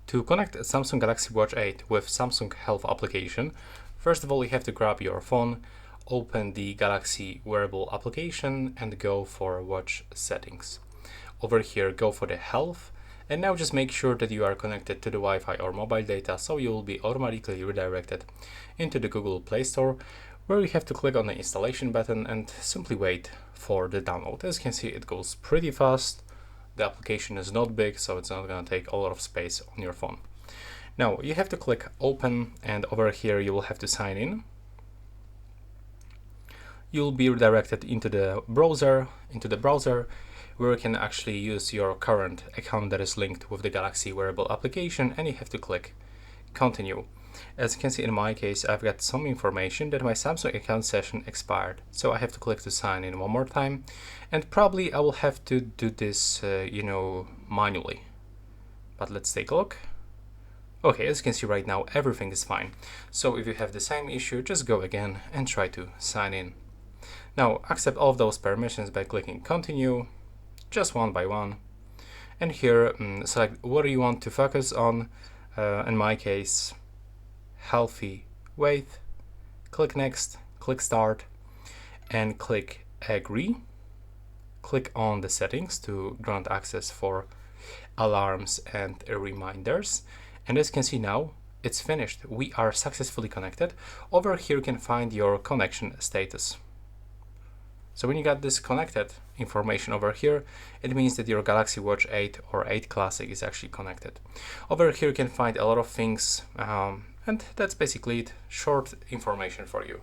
To connect Samsung Galaxy Watch 8 with Samsung Health application, first of all you have to grab your phone, open the Galaxy wearable application and go for watch settings. Over here go for the health, and now just make sure that you are connected to the Wi-Fi or mobile data, so you will be automatically redirected into the Google Play Store, where you have to click on the installation button and simply wait for the download. As you can see, it goes pretty fast. The application is not big, so it's not going to take a lot of space on your phone. Now you have to click open, and over here you will have to sign in. You'll be redirected into the browser, where you can actually use your current account that is linked with the Galaxy wearable application, and you have to click continue. As you can see, in my case, I've got some information that my Samsung account session expired, so I have to click to sign in one more time, and probably I will have to do this manually, but let's take a look. Okay, as you can see right now, everything is fine. So if you have the same issue, just go again and try to sign in. Now accept all of those permissions by clicking continue, just one by one, and here select what do you want to focus on. In my case, healthy weight. Click next, click start, and click agree. Click on the settings to grant access for alarms and reminders, and as you can see now, it's finished. We are successfully connected. Over here you can find your connection status. So when you got this connected information over here, it means that your Galaxy Watch 8 or 8 Classic is actually connected. Over here you can find a lot of things, and that's basically it. Short information for you.